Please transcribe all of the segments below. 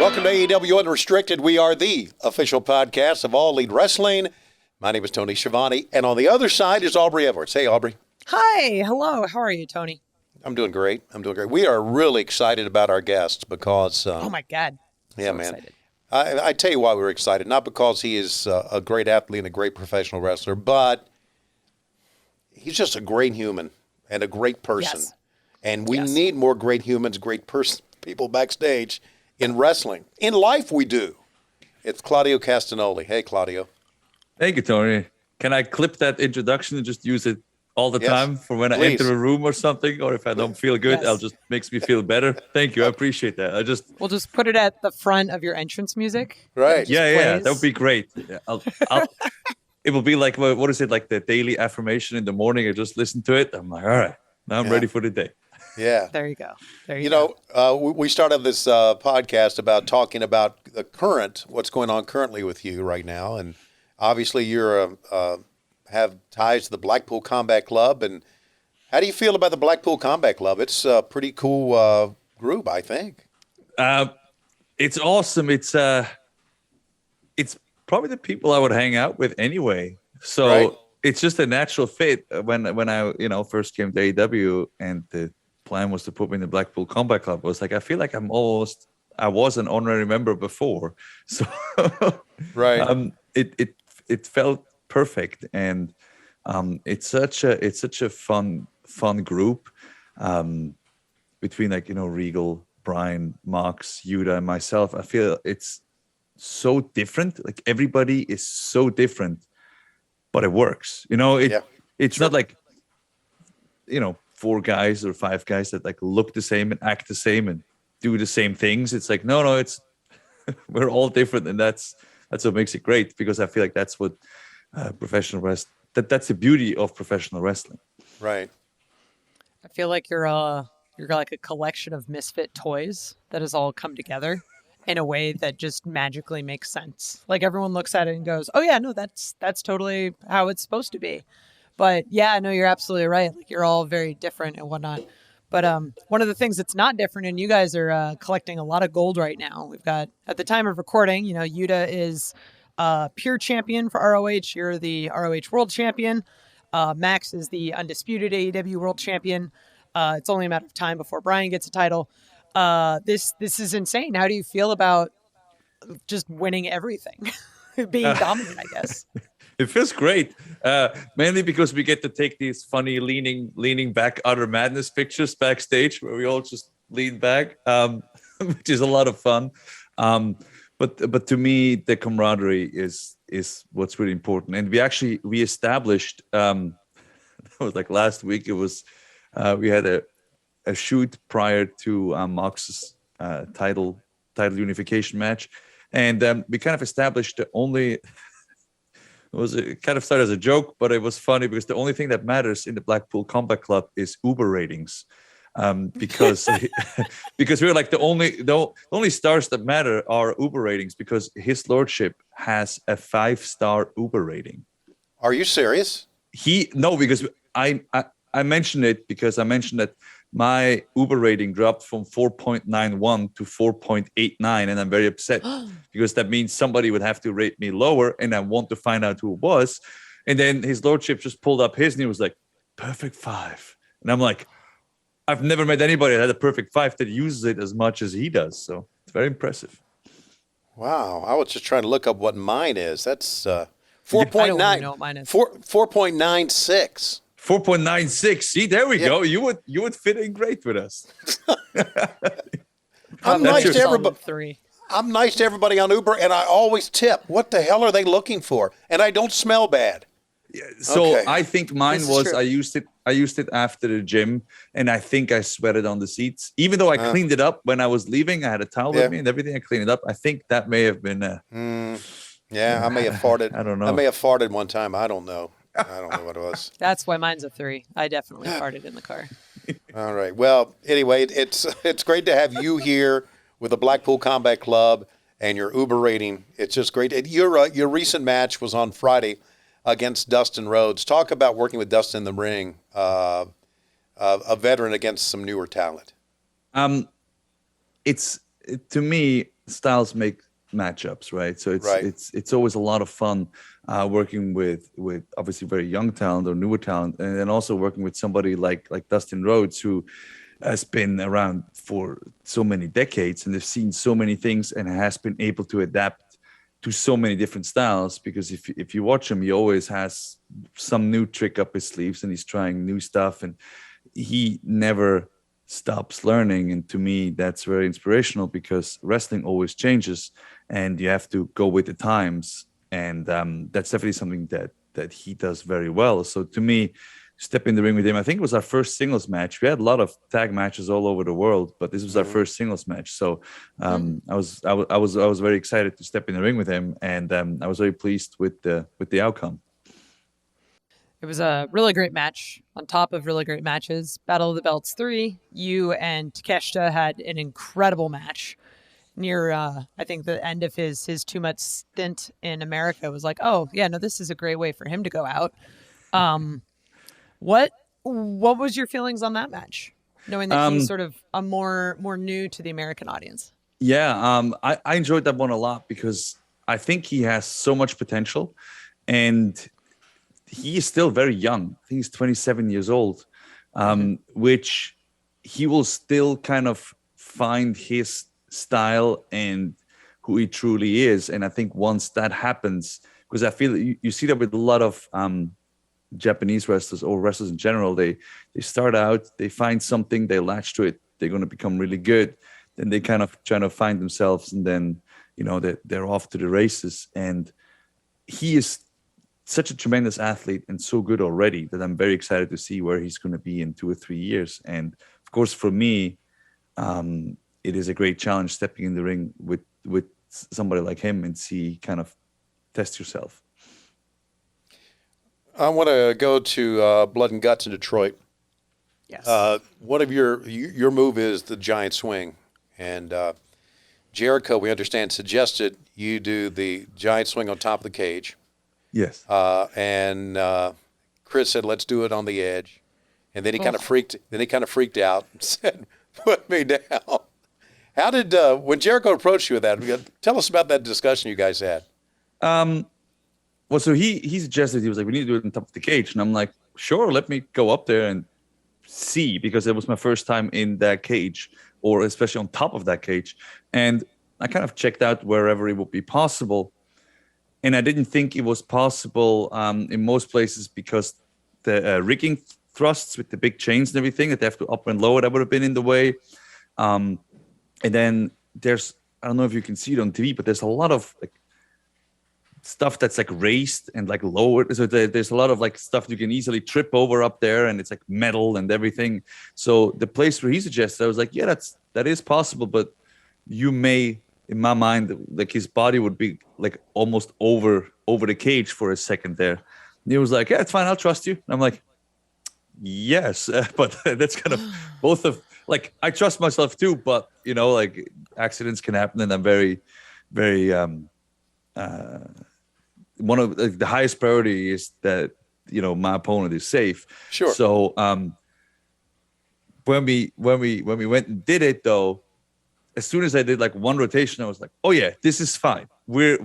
Welcome to AEW Unrestricted. We are the official podcast of All Elite Wrestling. My name is Tony Schiavone, and on the other side is Aubrey Edwards. Hey, Aubrey. Hi. Hello. How are you, Tony? I'm doing great. We are really excited about our guests because... oh, my God. Yeah, so man. Excited. I tell you why we're excited. Not because he is a great athlete and a great professional wrestler, but he's just a great human and a great person. Yes. And we need more great humans, people backstage in wrestling. In life, we do. It's Claudio Castagnoli. Hey, Claudio. Thank you, Tony. Can I clip that introduction and just use it all the time for when I enter a room or something? Or if I don't feel good, I'll just makes me feel better. Thank you. I appreciate that. We'll just put it at the front of your entrance music. Right. Yeah. That would be great. Yeah, it will be like, what is it? Like the daily affirmation in the morning. I just listen to it. I'm like, all right, now I'm ready for the day. Yeah. There you go. We started this podcast about talking about the current, what's going on currently with you right now. And obviously you're have ties to the Blackpool Combat Club. And how do you feel about the Blackpool Combat Club? It's a pretty cool group, I think. It's awesome. It's probably the people I would hang out with anyway. So it's just a natural fit. When I first came to AEW and the plan was to put me in the Blackpool Combat Club, I was like, I feel like I was an honorary member before. So it felt perfect. And it's such a fun group between Regal, Bryan, Mox, Yuta, and myself. I feel it's so different. Like everybody is so different, but it works. It's not like 4 guys or 5 guys that like look the same and act the same and do the same things. It's like no, it's we're all different, and that's what makes it great, because I feel like that's what professional wrestling. That's the beauty of professional wrestling. Right. I feel like you're like a collection of misfit toys that has all come together in a way that just magically makes sense. Like everyone looks at it and goes, "Oh yeah, no, that's totally how it's supposed to be." But yeah, no, you're absolutely right. Like you're all very different and whatnot. But one of the things that's not different, and you guys are collecting a lot of gold right now. We've got, at the time of recording, Yuta is pure champion for ROH. You're the ROH World Champion. Max is the undisputed AEW World Champion. It's only a matter of time before Bryan gets a title. This is insane. How do you feel about just winning everything, being dominant? I guess it feels great. Mainly because we get to take these funny leaning back Utter Madness pictures backstage where we all just lean back, which is a lot of fun. But to me, the camaraderie is what's really important. And we established. That was like last week. It was we had a shoot prior to Mox's title unification match, and we kind of established the only. It kind of started as a joke, but it was funny because the only thing that matters in the Blackpool Combat Club is Uber ratings, because we're like the only stars that matter are Uber ratings, because His Lordship has a 5-star Uber rating. Are you serious? Because I mentioned it because I mentioned that my Uber rating dropped from 4.91 to 4.89, and I'm very upset because that means somebody would have to rate me lower, and I want to find out who it was. And then His Lordship just pulled up his, and he was like, perfect 5. And I'm like, I've never met anybody that had a perfect 5 that uses it as much as he does. So it's very impressive. Wow. I was just trying to look up what mine is. That's 4.9. I don't know what mine is. 4.96. 4.96. See, there we go. You would fit in great with us. I'm nice to everybody. I'm nice to everybody on Uber, and I always tip. What the hell are they looking for? And I don't smell bad. Yeah, so I think mine was I used it after the gym, and I think I sweated on the seats. Even though I cleaned it up when I was leaving, I had a towel with me and everything. I cleaned it up. I think that may have been. I may have farted. I don't know. I may have farted one time. I don't know. I don't know what it was. That's why mine's a 3. I definitely farted in the car. All right. Well, anyway, it's great to have you here with the Blackpool Combat Club and your Uber rating. It's just great. Your recent match was on Friday against Dustin Rhodes. Talk about working with Dustin in the ring, a veteran against some newer talent. It's to me, styles make matchups, right? So it's always a lot of fun working with obviously very young talent or newer talent, and then also working with somebody like Dustin Rhodes, who has been around for so many decades and they've seen so many things and has been able to adapt to so many different styles. Because if you watch him, he always has some new trick up his sleeves and he's trying new stuff, and he never stops learning. And to me, that's very inspirational, because wrestling always changes and you have to go with the times. And that's definitely something that he does very well. So to me, step in the ring with him, I think it was our first singles match. We had a lot of tag matches all over the world, but this was our first singles match. So I was very excited to step in the ring with him, and I was very pleased with the outcome. It was a really great match on top of really great matches. Battle of the Belts 3, you and Takeshita had an incredible match near, I think, the end of his 2-month stint in America. Was like, oh, yeah, no, this is a great way for him to go out. What was your feelings on that match, knowing that he's sort of a more new to the American audience? Yeah, I enjoyed that one a lot, because I think he has so much potential, and he is still very young. I think he's 27 years old, which he will still kind of find his style and who he truly is. And I think once that happens, because I feel you see that with a lot of Japanese wrestlers or wrestlers in general, they start out, they find something, they latch to it, they're going to become really good, then they kind of try to find themselves, and then they're off to the races. And he is such a tremendous athlete and so good already that I'm very excited to see where he's going to be in 2 or 3 years. And of course, for me, it is a great challenge stepping in the ring with somebody like him and see, kind of test yourself. I want to go to Blood and Guts in Detroit. Yes. One of your move is the giant swing, and Jericho, we understand, suggested you do the giant swing on top of the cage. Yes. And Chris said, "Let's do it on the edge," and then he kind of freaked. Then he kind of freaked out and said, "Put me down." How did when Jericho approached you with that? Tell us about that discussion you guys had. Well, so he suggested, he was like, we need to do it on top of the cage. And I'm like, sure, let me go up there and see, because it was my first time in that cage, or especially on top of that cage. And I kind of checked out wherever it would be possible. And I didn't think it was possible in most places, because the rigging thrusts with the big chains and everything that they have to up and lower, that would have been in the way. And then there's, I don't know if you can see it on TV, but there's a lot of like stuff that's like raised and like lowered. So there's a lot of like stuff you can easily trip over up there, and it's like metal and everything. So the place where he suggested, I was like, yeah, that is possible, but you may, in my mind, like his body would be like almost over the cage for a second there. And he was like, yeah, it's fine, I'll trust you. And I'm like, yes, but that's kind of both of, like, I trust myself too, but like accidents can happen, and I'm very, very one of the highest priority is that my opponent is safe. Sure. So when we went and did it, though, as soon as I did like one rotation, I was like, oh yeah, this is fine. We're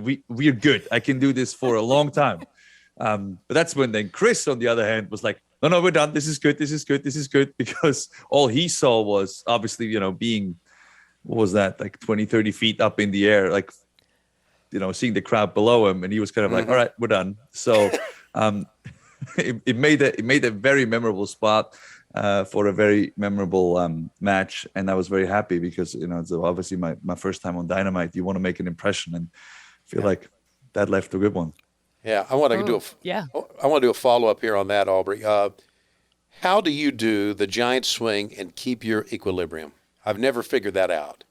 good. I can do this for a long time. But that's when then Chris, on the other hand, was like, no, we're done. This is good. Because all he saw was obviously, being, what was that, like 20, 30 feet up in the air, like, seeing the crowd below him. And he was kind of like, all right, we're done. So it made a very memorable spot for a very memorable match. And I was very happy because, it's obviously my first time on Dynamite. You want to make an impression, and I feel like that left a good one. Yeah, I want to do a follow-up here on that, Aubrey. How do you do the giant swing and keep your equilibrium? I've never figured that out.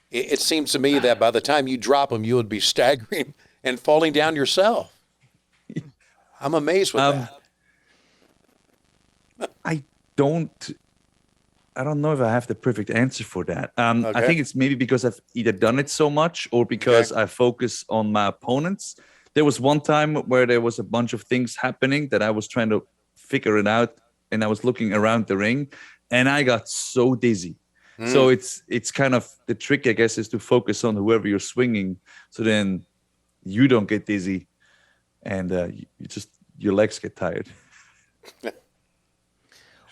It seems to me that by the time you drop them, you would be staggering and falling down yourself. I'm amazed with that. I don't know if I have the perfect answer for that. Okay. I think it's maybe because I've either done it so much or because I focus on my opponents. There was one time where there was a bunch of things happening that I was trying to figure it out, and I was looking around the ring, and I got so dizzy So it's kind of the trick, I guess, is to focus on whoever you're swinging, so then you don't get dizzy, and your legs get tired.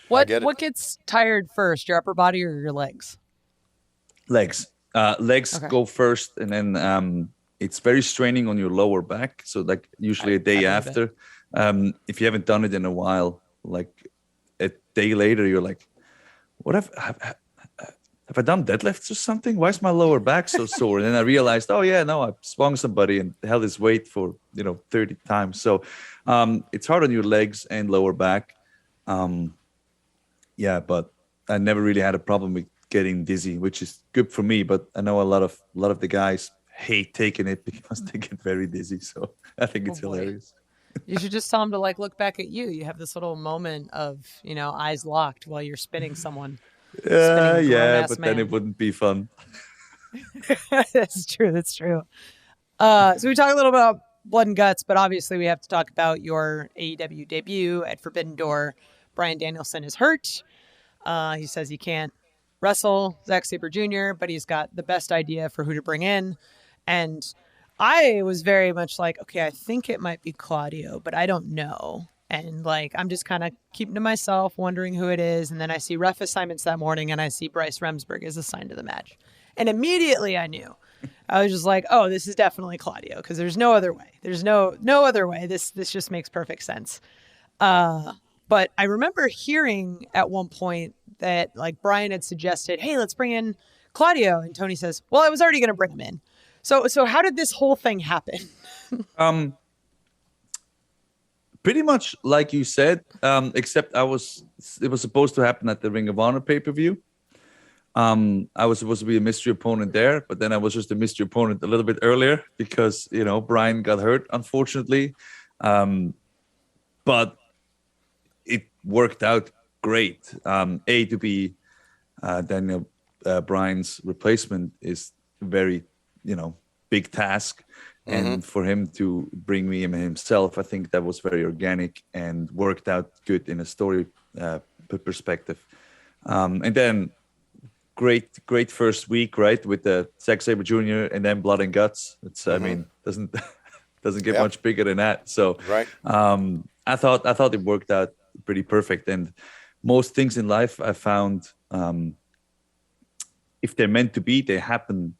What gets tired first, your upper body or your legs? Legs. Legs Okay. go first, and then it's very straining on your lower back. So like usually a day after, if you haven't done it in a while, like a day later, you're like, what have I done deadlifts or something? Why is my lower back so sore? And then I realized, oh yeah, no, I swung somebody and held his weight for 30 times. So it's hard on your legs and lower back. Yeah, but I never really had a problem with getting dizzy, which is good for me. But I know a lot of the guys hate taking it because they get very dizzy. So I think it's hilarious. You should just tell them to like look back at you. You have this little moment of eyes locked while you're spinning someone. Yeah, but then it wouldn't be fun. That's true. So we talk a little about blood and guts, but obviously we have to talk about your AEW debut at Forbidden Door. Bryan Danielson is hurt. He says he can't wrestle Zack Sabre Jr., but he's got the best idea for who to bring in. And I was very much like, okay, I think it might be Claudio, but I don't know. And like, I'm just kind of keeping to myself, wondering who it is. And then I see ref assignments that morning and I see Bryce Remsburg is assigned to the match. And immediately I knew. I was just like, oh, this is definitely Claudio, because there's no other way. There's no other way. This just makes perfect sense. But I remember hearing at one point that like Bryan had suggested, hey, let's bring in Claudio. And Tony says, well, I was already going to bring him in. So how did this whole thing happen? Pretty much like you said, except it was supposed to happen at the Ring of Honor pay-per-view. I was supposed to be a mystery opponent there, but then I was just a mystery opponent a little bit earlier because, Bryan got hurt, unfortunately. But it worked out great. To be Daniel Bryan's replacement is very, big task. And for him to bring me himself, I think that was very organic and worked out good in a story perspective. And then great first week, right, with the Zack Sabre Jr. and then Blood and Guts. It's I mean doesn't get much bigger than that. So right. I thought it worked out pretty perfect. And most things in life I found, if they're meant to be, they happen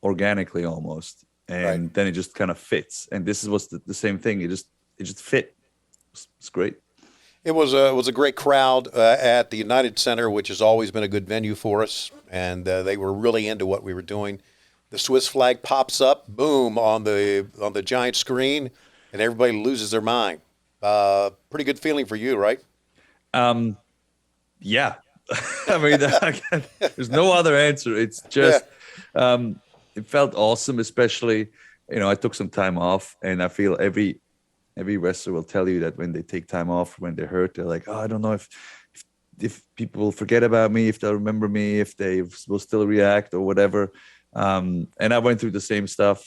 organically almost. And then it just kind of fits. And this was the same thing. It just fit. It's great. It was a great crowd at the United Center, which has always been a good venue for us, and they were really into what we were doing. The Swiss flag pops up, boom, on the giant screen, and everybody loses their mind. Pretty good feeling for you, right? Yeah. I mean, there's no other answer. It's just it felt awesome, especially I took some time off, and I feel every wrestler will tell you that when they take time off, when they're hurt, they're like, oh, I don't know if people will forget about me, if they'll remember me, if they will still react or whatever. And I went through the same stuff,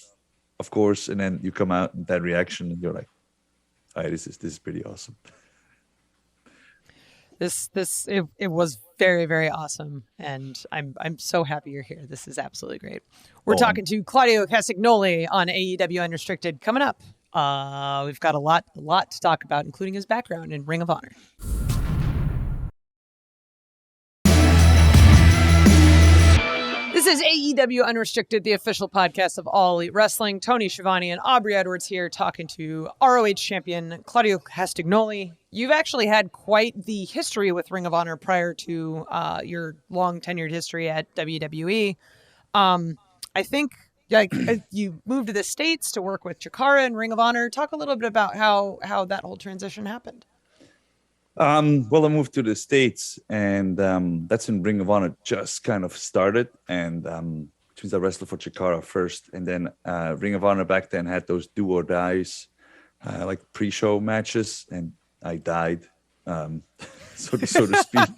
of course. And then you come out in that reaction, and you're like, all right, this is pretty awesome. It was very, very awesome, and I'm so happy you're here. This is absolutely great. We're talking to Claudio Castagnoli on AEW Unrestricted coming up. We've got a lot to talk about, including his background in Ring of Honor. This is AEW Unrestricted, the official podcast of All Elite Wrestling. Tony Schiavone and Aubrey Edwards here talking to ROH champion Claudio Castagnoli. You've actually had quite the history with Ring of Honor prior to your long tenured history at WWE. I think you moved to the States to work with Chikara and Ring of Honor. Talk a little bit about how that whole transition happened. Well, I moved to the States, and that's when Ring of Honor just kind of started. And which means I wrestled for Chikara first, and then Ring of Honor back then had those do or dies, like pre-show matches, and I died, so to speak.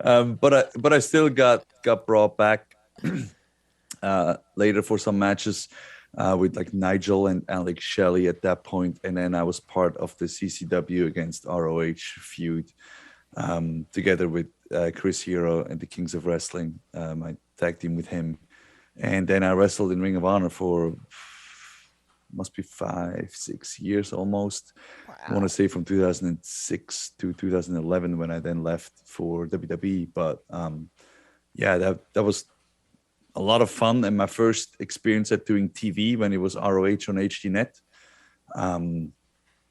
But I still got brought back later for some matches with like Nigel and Alex Shelley at that point, and then I was part of the CCW against ROH feud. together with Chris Hero and the Kings of Wrestling. I tag team with him. And then I wrestled in Ring of Honor for must be 5-6 years almost. Wow. I want to say from 2006 to 2011 when I then left for WWE. But that was a lot of fun, and my first experience at doing TV when it was ROH on HDNet. A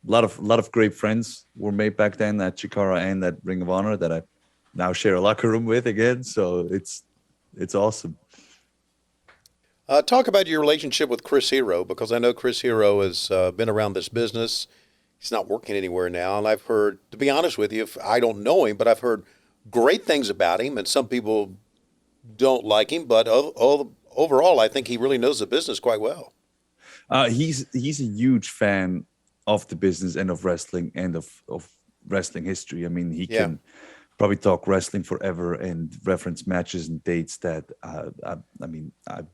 lot of great friends were made back then at Chikara and at Ring of Honor that I now share a locker room with again. So it's awesome. Talk about your relationship with Chris Hero, because I know Chris Hero has been around this business. He's not working anywhere now, and I've heard, to be honest with you, I don't know him, but I've heard great things about him, and some people don't like him, but overall, I think he really knows the business quite well. He's a huge fan of the business and of wrestling and of wrestling history. I mean, he can probably talk wrestling forever and reference matches and dates that I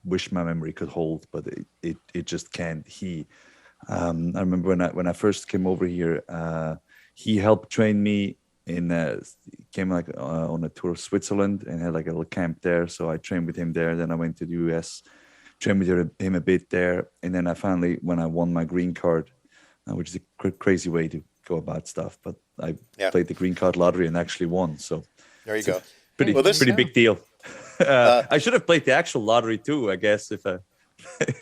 wish my memory could hold, but it just can't. I remember when I first came over here, he helped train me came on a tour of Switzerland and had like a little camp there. So I trained with him there. Then I went to the US, trained with him a bit there. And then I finally, when I won my green card, which is a crazy way to go about stuff, but I played the green card lottery and actually won. So there you go. Pretty big deal. I should have played the actual lottery too, I guess, if I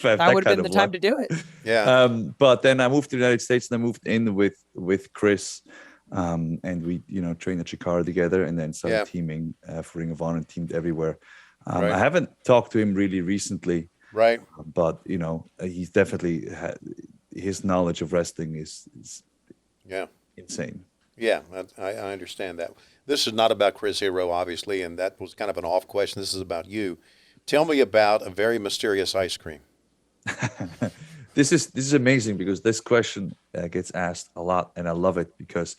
that would have been the time to do it. Yeah. But then I moved to the United States and I moved in with Chris. And we, trained at Chikara together and then started teaming for Ring of Honor and teamed everywhere. Right. I haven't talked to him really recently. Right. But, he's definitely, his knowledge of wrestling is insane. Yeah, I understand that. This is not about Chris Hero, obviously, and that was kind of an off question. This is about you. Tell me about a very mysterious ice cream. This is amazing because this question gets asked a lot, and I love it because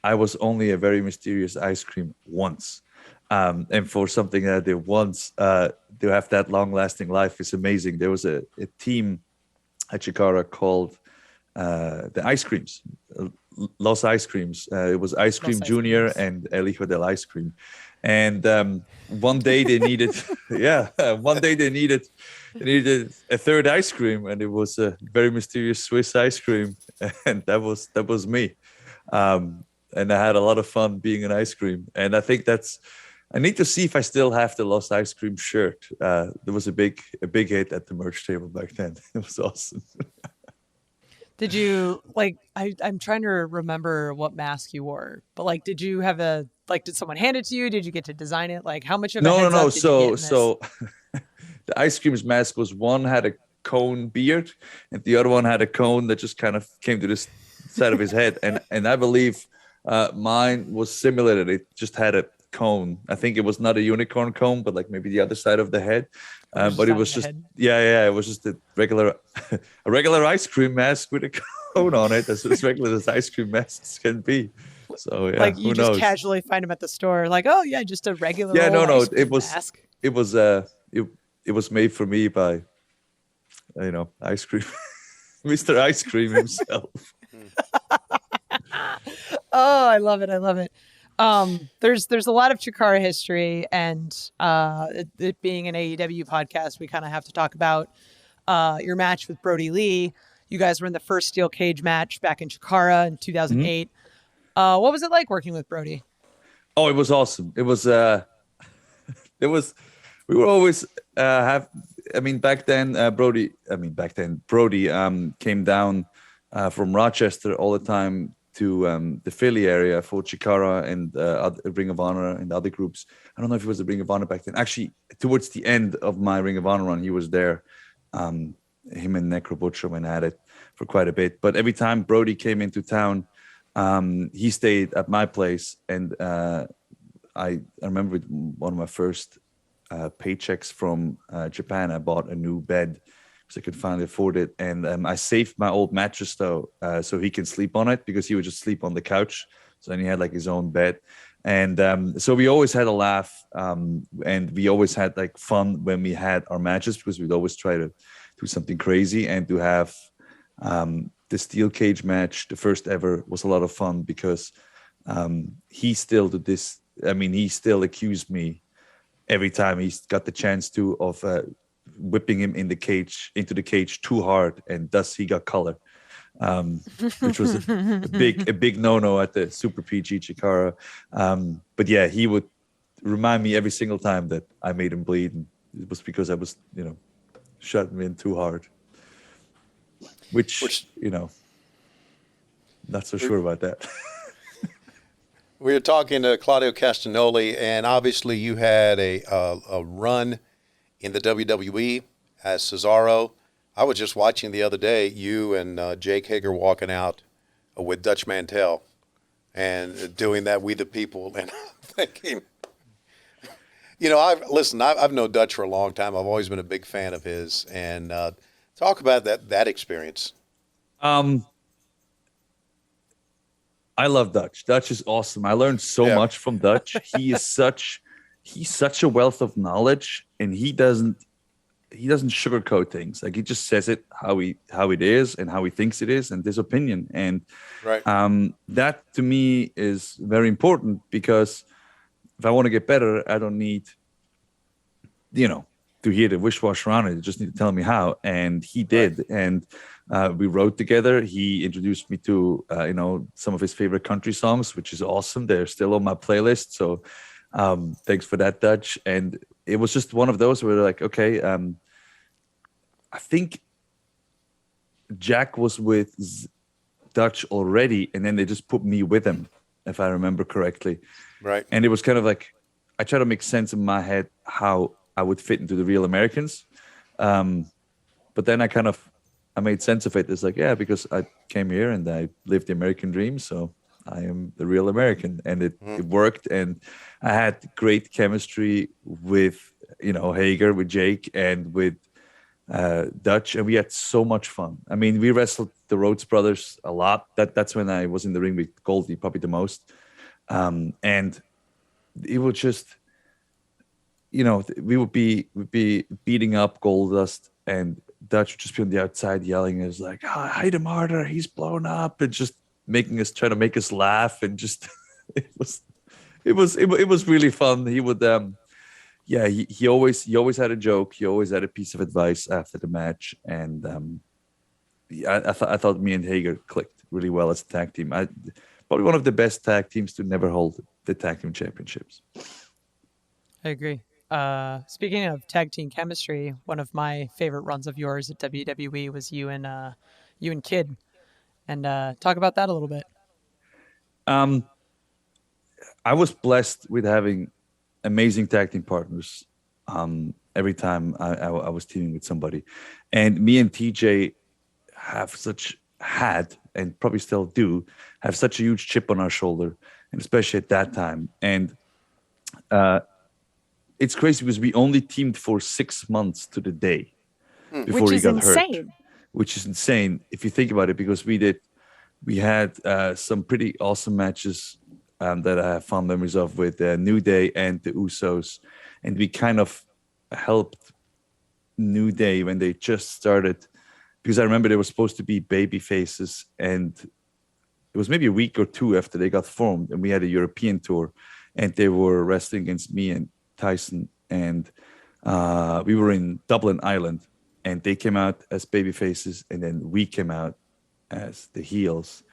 I was only a very mysterious ice cream once. And for something that I did once to have that long-lasting life is amazing. There was a team at Chikara called the Ice Creams, Los Ice Creams. It was Ice Cream Los Junior Ice and El Hijo del Ice Cream. And one day they needed, they needed a third ice cream, and it was a very mysterious Swiss ice cream, and that was me. And I had a lot of fun being an ice cream, and I think I need to see if I still have the Lost Ice Cream shirt. There was a big hit at the merch table back then. It was awesome. Did you I'm trying to remember what mask you wore, but did you have did someone hand it to you? Did you get to design it? How much of a heads up did you get in this? So the ice cream's mask was, one had a cone beard and the other one had a cone that just kind of came to the side of his head. And I believe mine was similar. It just had a cone. I think it was not a unicorn cone, but maybe the other side of the head. But it was just, it was just a regular ice cream mask with a cone on it. That's as regular as ice cream masks can be. So yeah, you who just knows? casually find them at the store, just a regular ice cream mask. It was made for me by ice cream Mr. Ice Cream himself. Oh, I love it. There's a lot of Chikara history, and it being an AEW podcast, we kind of have to talk about your match with Brodie Lee. You guys were in the first steel cage match back in Chikara in 2008. What was it like working with Brodie? Oh, it was awesome. It was we were always back then Brodie came down from Rochester all the time to the Philly area for Chikara and Ring of Honor and other groups. I don't know if it was the Ring of Honor back then. Actually, towards the end of my Ring of Honor run, he was there. Him and Necro Butcher went at it for quite a bit. But every time Brodie came into town, he stayed at my place. And I remember one of my first paychecks from Japan, I bought a new bed because I could finally afford it. And I saved my old mattress though, so he can sleep on it, because he would just sleep on the couch. So then he had his own bed. And so we always had a laugh, and we always had fun when we had our matches, because we'd always try to do something crazy. And to have the steel cage match, the first ever, was a lot of fun because He still to this, I mean, he still accused me every time he's got the chance to of whipping him into the cage too hard, and thus he got color, which was a big no-no at the Super PG Chikara. But yeah, he would remind me every single time that I made him bleed, and it was because I was, shutting him in too hard. Which not so sure about that. We were talking to Claudio Castagnoli, and obviously you had a run in the WWE as Cesaro. I was just watching the other day, you and Jake Hager walking out with Dutch Mantel and doing that We the People. And I'm thinking, I've known Dutch for a long time. I've always been a big fan of his. And talk about that experience. I love Dutch. Dutch is awesome. I learned so much from Dutch. He's such a wealth of knowledge, and he doesn't sugarcoat things. Like, he just says it how it is and how he thinks it is, and his opinion. And that to me is very important, because if I want to get better, I don't need to hear the wish-wash around it. You just need to tell me how. And he did. Right. And we wrote together. He introduced me to, some of his favorite country songs, which is awesome. They're still on my playlist. So thanks for that, Dutch. And it was just one of those where like, okay, I think Jack was with Dutch already, and then they just put me with him, if I remember correctly. Right. And it was kind of like, I try to make sense in my head how I would fit into the Real Americans. But then I made sense of it. It's like, yeah, because I came here and I lived the American dream, so I am the Real American. And it worked. And I had great chemistry with, Hager, with Jake, and with Dutch. And we had so much fun. I mean, we wrestled the Rhodes brothers a lot. That's when I was in the ring with Goldie, probably the most. And it was just, we would be beating up Goldust, and Dutch would just be on the outside yelling. It was like, hide him harder, he's blown up, and just trying to make us laugh, and just it was really fun. He would he always had a joke. He always had a piece of advice after the match, and I thought me and Hager clicked really well as a tag team. Probably one of the best tag teams to never hold the tag team championships. I agree. Speaking of tag team chemistry, one of my favorite runs of yours at WWE was you and Kid, and talk about that a little bit. I was blessed with having amazing tag team partners. Every time I was teaming with somebody, and me and TJ had and probably still do have such a huge chip on our shoulder, and especially at that time. And it's crazy because we only teamed for 6 months to the day before he got hurt, which is insane if you think about it, because we had some pretty awesome matches that I have fond memories of with New Day and the Usos. And we kind of helped New Day when they just started, because I remember they were supposed to be baby faces, and it was maybe a week or two after they got formed, and we had a European tour, and they were wrestling against me and Tyson, and we were in Dublin, Ireland, and they came out as baby faces, and then we came out as the heels,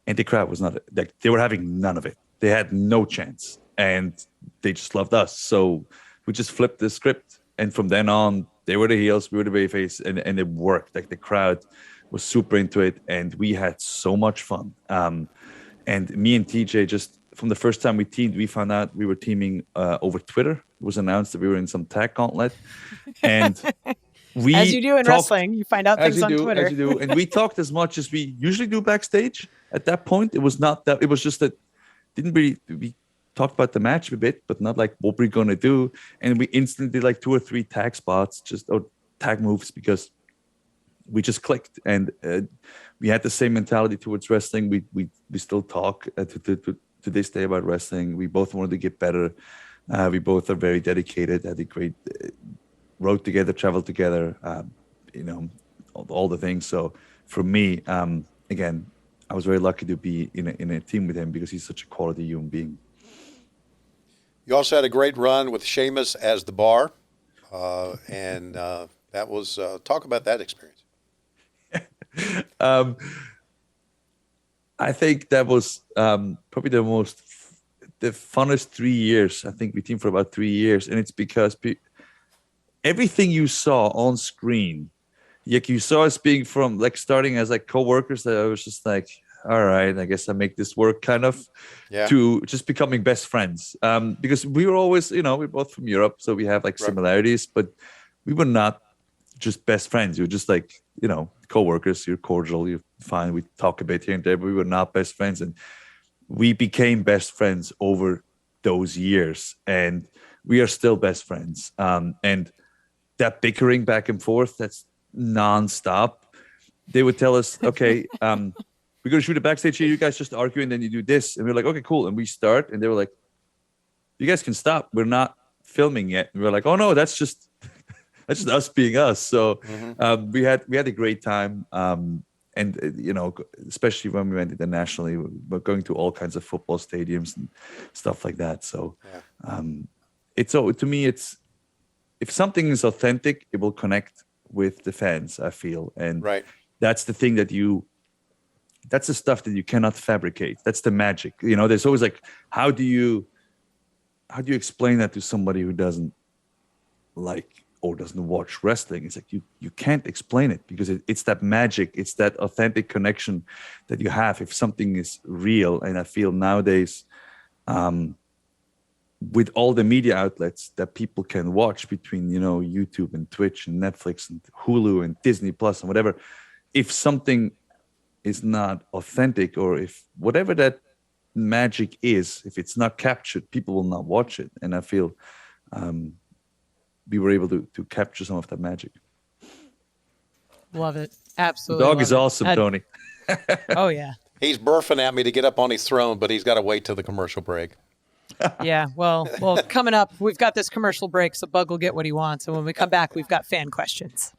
and the crowd was not like, they were having none of it. They had no chance, and they just loved us. So we just flipped the script, and from then on, they were the heels, we were the baby face, and it worked. Like, the crowd was super into it, and we had so much fun. And me and TJ, just from the first time we teamed, we found out we were teaming over Twitter. It was announced that we were in some tag gauntlet, and we, as you do in wrestling, you find out things on Twitter. As you do, and we talked as much as we usually do backstage. At that point, it was not that. It was just that we talked about the match a bit, but not like what we're gonna do. And we instantly did like 2 or 3 tag spots, or tag moves, because we just clicked, and we had the same mentality towards wrestling. We still talk to this day about wrestling. We both wanted to get better. We both are very dedicated. Had a great road together, traveled together. All the things. So for me, again, I was very lucky to be in a team with him because he's such a quality human being. You also had a great run with Sheamus as the bar, and that was talk about that experience. I think that was probably the funnest 3 years. I think we teamed for about 3 years, and it's because everything you saw on screen, like you saw us being from like starting as like co-workers that I was just like, all right, I guess I make this work kind of, to just becoming best friends. Because we were always, we're both from Europe, so we have like similarities, but we were not just best friends. We were just like, co-workers. You're cordial, you're fine. We talk a bit here and there, but we were not best friends. And we became best friends over those years, and we are still best friends. And that bickering back and forth, that's nonstop. They would tell us, okay, we're going to shoot a backstage here. You guys just argue, and then you do this. And we're like, okay, cool. And we start, and they were like, you guys can stop. We're not filming yet. And we're like, oh no, that's just us being us. So we had a great time. And especially when we went internationally, we're going to all kinds of football stadiums and stuff like that. So to me, it's, if something is authentic, it will connect with the fans, I feel. And that's the thing that's the stuff that you cannot fabricate. That's the magic. There's always like, how do you explain that to somebody who doesn't like or doesn't watch wrestling? It's like you can't explain it, because it's that magic, it's that authentic connection that you have if something is real. And I feel nowadays, with all the media outlets that people can watch between YouTube and Twitch and Netflix and Hulu and Disney Plus and whatever, if something is not authentic, or if whatever that magic is, if it's not captured, people will not watch it. And I feel we were able to capture some of that magic. Love it. Absolutely. The dog is awesome, Tony. Oh, yeah. He's burfing at me to get up on his throne, but he's got to wait till the commercial break. Yeah, well, coming up, we've got this commercial break, so Bug will get what he wants. And when we come back, we've got fan questions.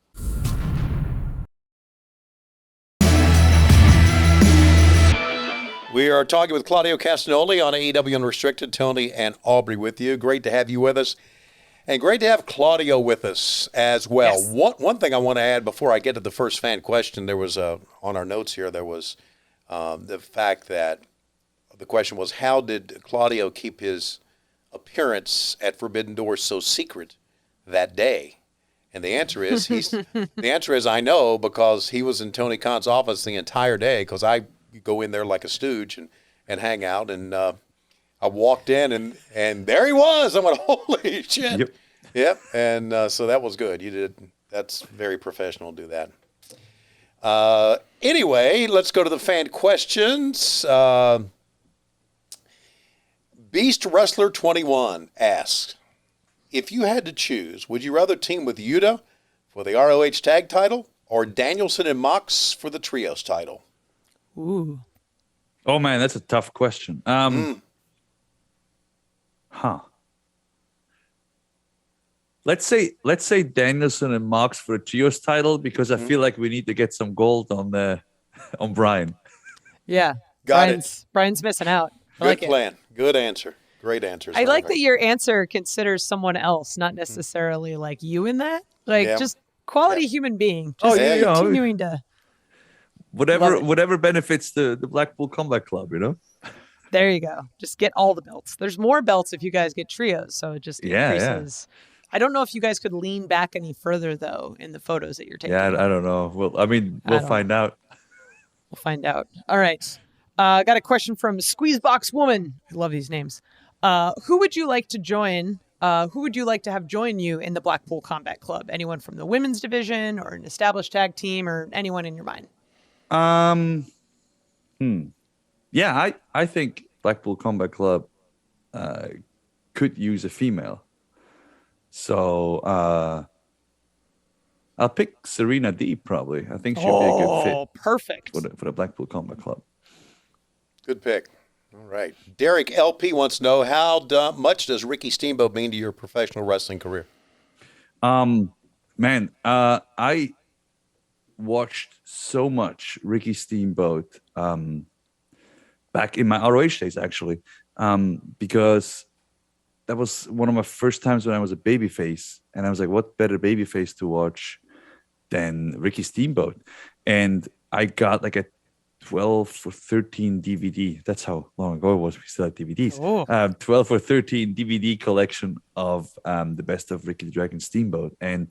We are talking with Claudio Castagnoli on AEW Unrestricted. Tony and Aubrey with you. Great to have you with us. And great to have Claudio with us as well. Yes. One thing I want to add before I get to the first fan question, there was on our notes here, there was the fact that the question was, how did Claudio keep his appearance at Forbidden Door so secret that day? And the answer is I know, because he was in Tony Khan's office the entire day, because I go in there like a stooge and hang out. And I walked in and there he was. I went, holy shit. Yep. And so that was good. You did. That's very professional to do that. Anyway, let's go to the fan questions. Beast Wrestler 21 asks, if you had to choose, would you rather team with Yuta for the ROH tag title or Danielson and Mox for the trios title? Ooh. Oh man, that's a tough question. Let's say Danielson and Mox for a trios title, because I feel like we need to get some gold on Bryan. Yeah. Brian's missing out. Good plan. Good answer. Great answer. I like that your answer considers someone else, not necessarily like you in that. Like just quality human being. Just continuing to whatever benefits the Blackpool Combat Club, There you go. Just get all the belts. There's more belts if you guys get trios, so it just increases. I don't know if you guys could lean back any further though in the photos that you're taking. Yeah, I don't know. We'll find out. We'll find out. All right. Got a question from Squeezebox Woman. I love these names. Who would you like to join? Who would you like to have join you in the Blackpool Combat Club? Anyone from the women's division or an established tag team, or anyone in your mind? Yeah, I think Blackpool Combat Club could use a female. So I'll pick Serena Deeb probably. I think she'd be a good fit. Perfect. For the Blackpool Combat Club. Good pick. All right. Derek LP wants to know, how much does Ricky Steamboat mean to your professional wrestling career? Man, I watched so much Ricky Steamboat back in my ROH days, actually, because that was one of my first times when I was a babyface, and I was like, what better babyface to watch than Ricky Steamboat? And I got like a 12 for 13 DVD. That's how long ago it was. We still had DVDs. 12 or 13 DVD collection of the best of Ricky the Dragon Steamboat. And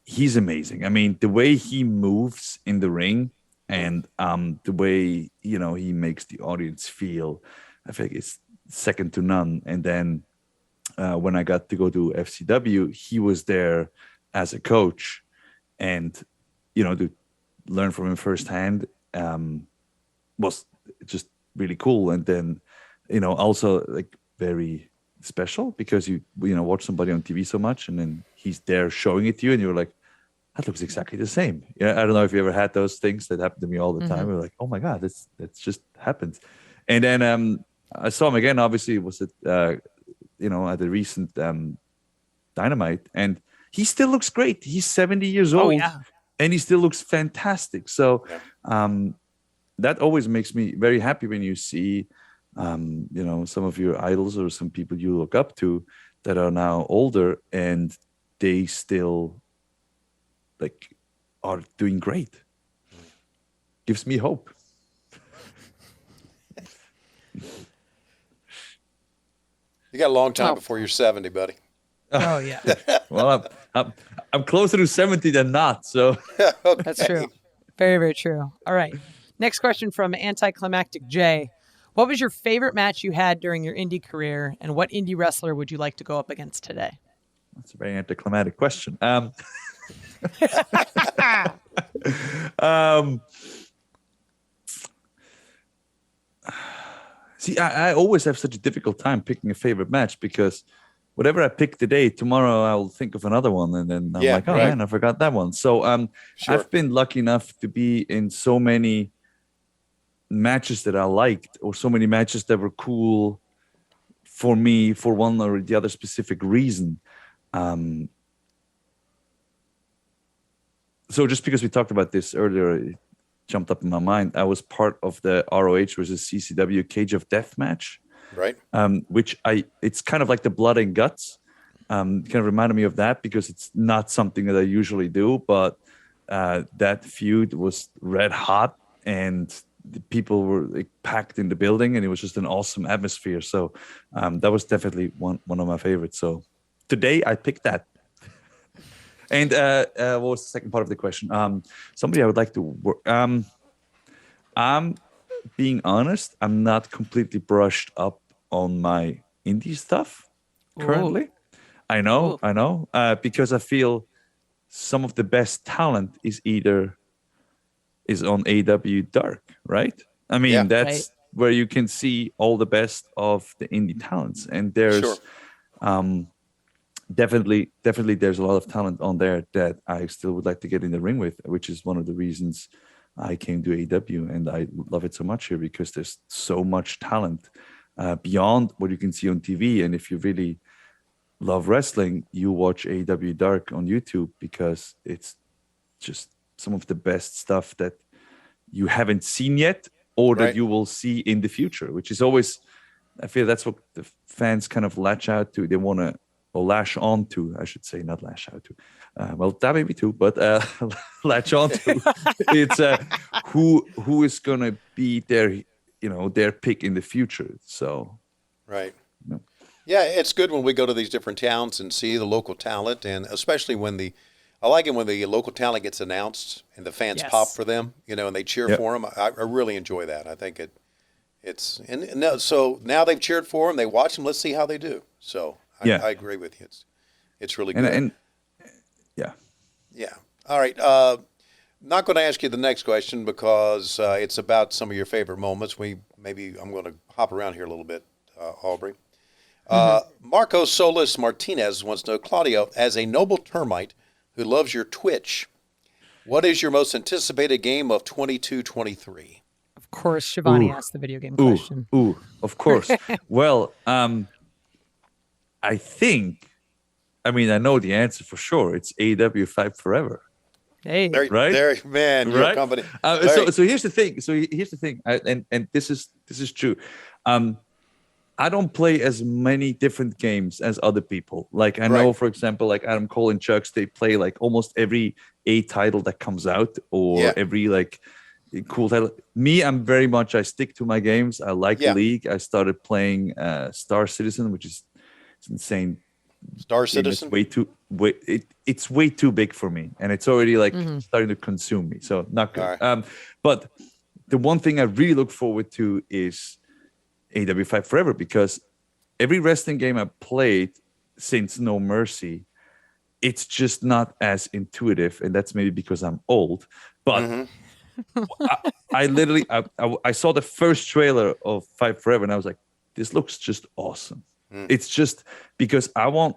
he's amazing. I mean, the way he moves in the ring and the way, he makes the audience feel, I think it's second to none. And then when I got to go to FCW, he was there as a coach, and, to learn from him firsthand was just really cool. And then, also like very special because you watch somebody on TV so much, and then he's there showing it to you, and you're like, that looks exactly the same. Yeah, I don't know if you ever had those things that happen to me all the time. We're like, oh my god, that's just happens. And then I saw him again. Obviously, it was at at the recent Dynamite, and he still looks great. He's 70 years old, and he still looks fantastic. So that always makes me very happy when you see, some of your idols or some people you look up to that are now older, and they still are doing great. Gives me hope. You got a long time before you're 70, buddy. Oh yeah. Well, I'm closer to 70 than not. So Okay. That's true. Very, very true. All right. Next question from Anticlimactic J. What was your favorite match you had during your indie career, and what indie wrestler would you like to go up against today? that's a very anticlimactic question. See, I always have such a difficult time picking a favorite match because whatever I pick today, tomorrow I'll think of another one, and then I'm like, oh man, I forgot that one. So I've been lucky enough to be in so many matches that I liked, or so many matches that were cool for me for one or the other specific reason. So just because we talked about this earlier, it jumped up in my mind. I was part of the ROH versus CCW Cage of Death match. Right. Which it's kind of like the blood and guts. Kind of reminded me of that because it's not something that I usually do, but that feud was red hot, and the people were packed in the building, and it was just an awesome atmosphere. So that was definitely one of my favorites. So today I picked that. And what was the second part of the question? Somebody I would like to work. I'm being honest, I'm not completely brushed up on my indie stuff currently. Ooh. I know, because I feel some of the best talent is on AEW Dark, right? I mean, that's where you can see all the best of the indie talents, and there's definitely there's a lot of talent on there that I still would like to get in the ring with, which is one of the reasons I came to AEW, and I love it so much here because there's so much talent beyond what you can see on TV. And if you really love wrestling, you watch AEW Dark on YouTube because it's just some of the best stuff that you haven't seen yet, or that you will see in the future, which is always, I feel that's what the fans kind of latch out to. They want to, or lash on to, I should say, not lash out to. Well, that may be too, but latch on to. It's who is going to be their pick in the future. So, right. Yeah, it's good when we go to these different towns and see the local talent, and especially when I like it when the local talent gets announced and the fans pop for them, and they cheer for them. I really enjoy that. I think so now they've cheered for them, they watch them. Let's see how they do. So. I agree with you. It's really good. Yeah. All right. Not going to ask you the next question because it's about some of your favorite moments. I'm going to hop around here a little bit, Aubrey. Marco Solis Martinez wants to know, Claudio, as a noble termite who loves your Twitch, what is your most anticipated game of 22-23? Of course, Shivani asked the video game question. Of course. Well, I know the answer for sure. It's AEW Fight Forever. Hey, Right? Man, your Right? company. So here's the thing. And this is true. I don't play as many different games as other people. Like I know, for example, like Adam Cole and Chucks, they play like almost every A title that comes out, or every like cool title. Me, I stick to my games. I like League. I started playing Star Citizen, which is insane. Star Citizen? It's way too big for me, and it's already like starting to consume me. So not good. Right. But the one thing I really look forward to is AEW Fight Forever, because every wrestling game I played since No Mercy, it's just not as intuitive, and that's maybe because I'm old. But I literally I saw the first trailer of Fight Forever, and I was like, this looks just awesome. It's just because I want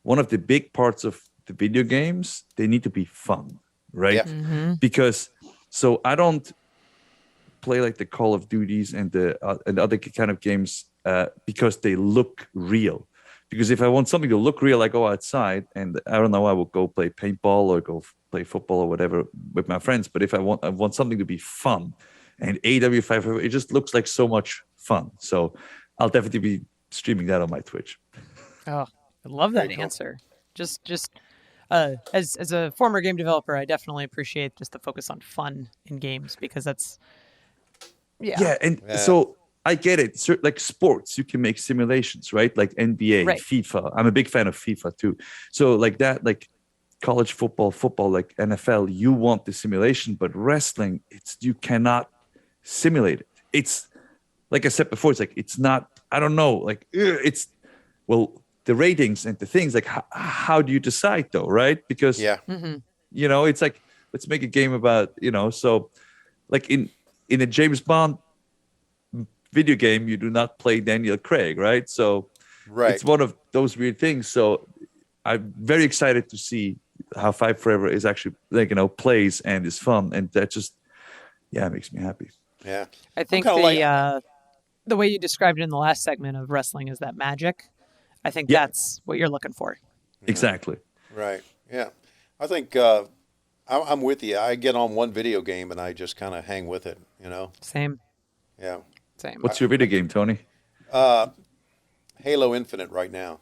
one of the big parts of the video games, they need to be fun, right? Yeah. Because so I don't play like the Call of Duties and the other kind of games because they look real. Because if I want something to look real, I go outside and I don't know, I will go play paintball or go play football or whatever with my friends. But if I want something to be fun, and AEW Fight Forever, it just looks like so much fun. So I'll definitely be streaming that on my Twitch. Oh, I love that answer. Just as a former game developer, I definitely appreciate just the focus on fun in games, because that's so I get it. So, like sports, you can make simulations, right? Like NBA, FIFA. I'm a big fan of FIFA too. So like that, like college football, like NFL, you want the simulation, but wrestling, you cannot simulate it. It's like I said before, it's not, I don't know, like it's, well, the ratings and the things, like how do you decide though, right? Because, it's like, let's make a game about, so like in a James Bond video game, you do not play Daniel Craig, right? So it's one of those weird things. So I'm very excited to see how Fight Forever is actually, like, plays and is fun. And that just, it makes me happy. Yeah. I think the way you described it in the last segment of wrestling is that magic. I think that's what you're looking for. Exactly. Right. Yeah. I think I'm with you. I get on one video game and I just kind of hang with it, Same. Yeah. Same. What's your video game, Tony? Halo Infinite right now.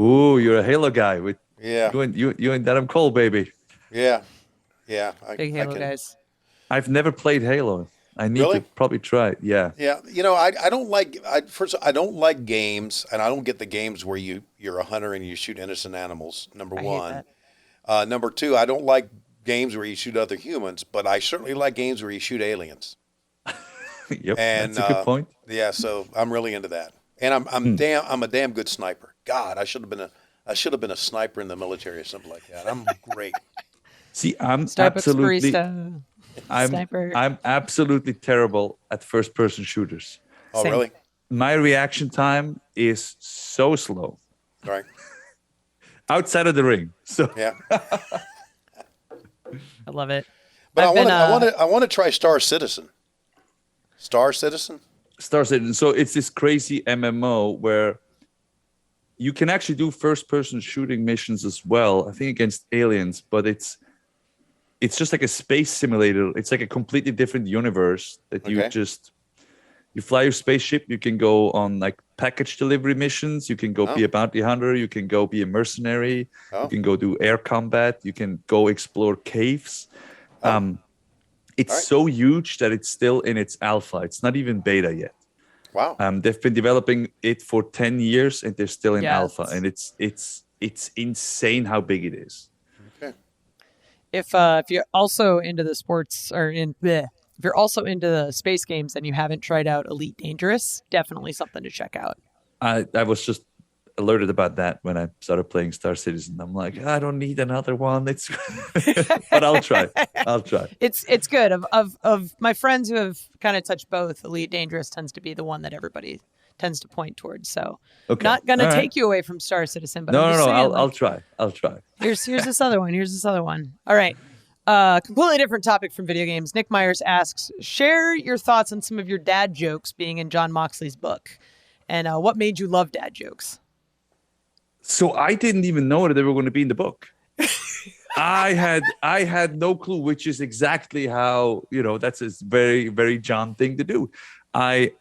Ooh, you're a Halo guy. With you and Adam Cole, baby. Yeah. Big Halo guys. I've never played Halo. I need to probably try it. Yeah. Yeah. I don't like. I don't like games, and I don't get the games where you're a hunter and you shoot innocent animals. Number one. Number two, I don't like games where you shoot other humans, but I certainly like games where you shoot aliens. Yep, and that's a good point. Yeah, so I'm really into that, and I'm a damn good sniper. God, I should have been a sniper in the military or something like that. I'm great. See, I'm Starbucks I'm absolutely terrible at first-person shooters. Oh, Same. Really? My reaction time is so slow. Right. Outside of the ring. So yeah. I love it. But I want to try Star Citizen. Star Citizen. So it's this crazy MMO where you can actually do first-person shooting missions as well. I think against aliens, but it's just like a space simulator. It's like a completely different universe that you fly your spaceship. You can go on like package delivery missions. You can go be a bounty hunter. You can go be a mercenary. You can go do air combat. You can go explore caves. It's so huge that it's still in its alpha. It's not even beta yet. Wow. They've been developing it for 10 years and they're still in alpha. And it's insane how big it is. Okay. If you're also into the sports if you're also into the space games and you haven't tried out Elite Dangerous, definitely something to check out. I was just alerted about that when I started playing Star Citizen. I'm like, I don't need another one. It's but I'll try. It's good. Of my friends who have kind of touched both, Elite Dangerous tends to be the one that everybody tends to point towards. So not gonna take you away from Star Citizen, but I'll try. Here's this other one. All right. Completely different topic from video games. Nick Myers asks, share your thoughts on some of your dad jokes being in Jon Moxley's book, and what made you love dad jokes? So I didn't even know that they were going to be in the book. I had no clue, which is exactly how, that's a very, very John thing to do. I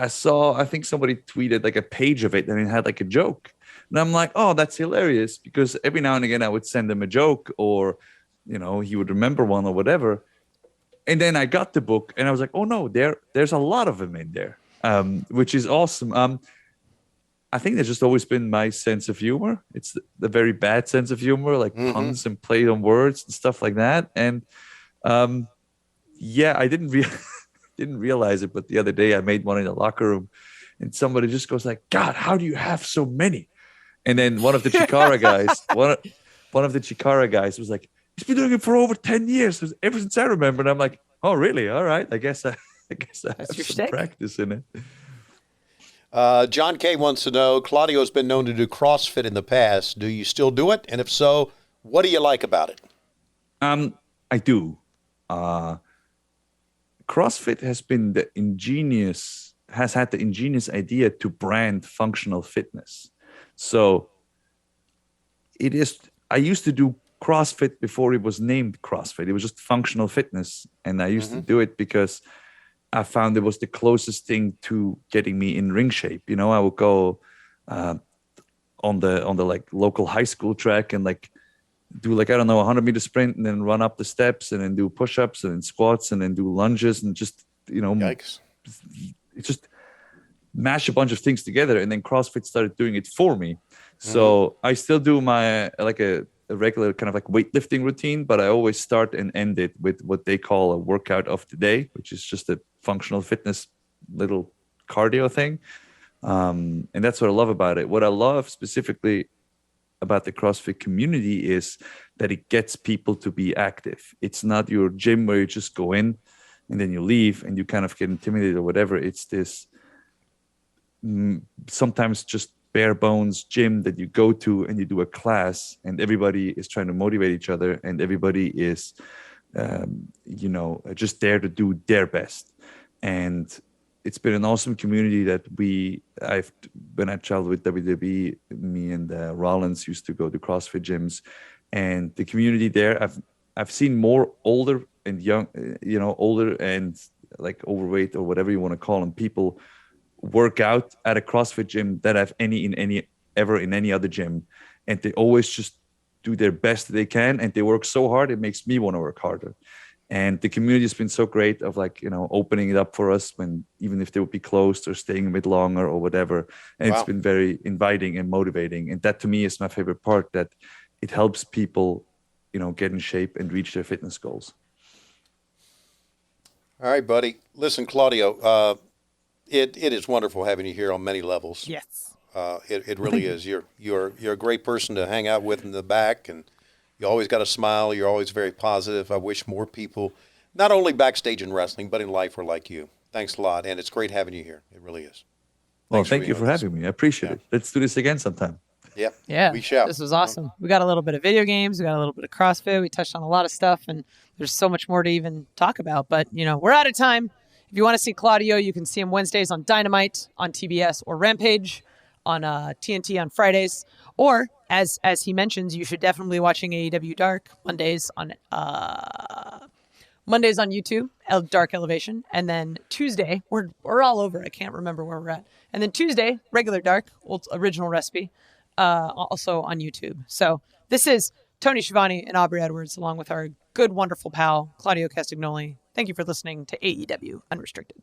saw, I think somebody tweeted like a page of it and it had like a joke. And I'm like, oh, that's hilarious, because every now and again I would send him a joke, or, he would remember one or whatever. And then I got the book and I was like, oh no, there's a lot of them in there, which is awesome. I think that's just always been my sense of humor. It's the very bad sense of humor, like puns and play on words and stuff like that. And I didn't realize it, but the other day I made one in the locker room, and somebody just goes like, "God, how do you have so many?" And then one of the Chikara guys, one of the Chikara guys was like, "He's been doing it for over 10 years, ever since I remember." And I'm like, "Oh, really? All right. I guess I have some practice in it." John K. wants to know, Claudio has been known to do CrossFit in the past. Do you still do it? And if so, what do you like about it? I do. CrossFit has had the ingenious idea to brand functional fitness. So I used to do CrossFit before it was named CrossFit. It was just functional fitness. And I used to do it because I found it was the closest thing to getting me in ring shape. I would go on the like local high school track and like do like, I don't know, 100-meter sprint, and then run up the steps, and then do push-ups, and then squats, and then do lunges, and just, Yikes. just mash a bunch of things together. And then CrossFit started doing it for me. So I still do my like a regular kind of like weightlifting routine, but I always start and end it with what they call a workout of the day, which is just a functional fitness little cardio thing. And that's what I love about it. What I love specifically about the CrossFit community is that it gets people to be active. It's not your gym where you just go in and then you leave and you kind of get intimidated or whatever. It's this sometimes just bare bones gym that you go to and you do a class, and everybody is trying to motivate each other, and everybody is just there to do their best. And it's been an awesome community that when I traveled with WWE, me and Rollins used to go to CrossFit gyms, and the community there, I've seen more older and young, older and like overweight or whatever you want to call them, people work out at a CrossFit gym that I've in any other gym, and they always just do their best they can, and they work so hard it makes me want to work harder. And the community has been so great of like, opening it up for us when, even if they would be closed or staying a bit longer or whatever. And It's been very inviting and motivating. And that to me is my favorite part, that it helps people, get in shape and reach their fitness goals. All right, buddy. Listen, Claudio, it is wonderful having you here on many levels. Yes. It really is. You're a great person to hang out with in the back, and you always got a smile. You're always very positive. I wish more people, not only backstage in wrestling, but in life, were like you. Thanks a lot, and it's great having you here. It really is. Well, thank you for having me. I appreciate it. Let's do this again sometime. Yeah. Yeah. We shall. This was awesome. We got a little bit of video games. We got a little bit of CrossFit. We touched on a lot of stuff, and there's so much more to even talk about. But, we're out of time. If you want to see Claudio, you can see him Wednesdays on Dynamite, on TBS, or Rampage, on TNT on Fridays. Or, as he mentions, you should definitely be watching AEW Dark Mondays on YouTube, Dark Elevation. And then Tuesday, we're all over. I can't remember where we're at. And then Tuesday, regular Dark, original recipe, also on YouTube. So this is Tony Schiavone and Aubrey Edwards, along with our good, wonderful pal, Claudio Castagnoli. Thank you for listening to AEW Unrestricted.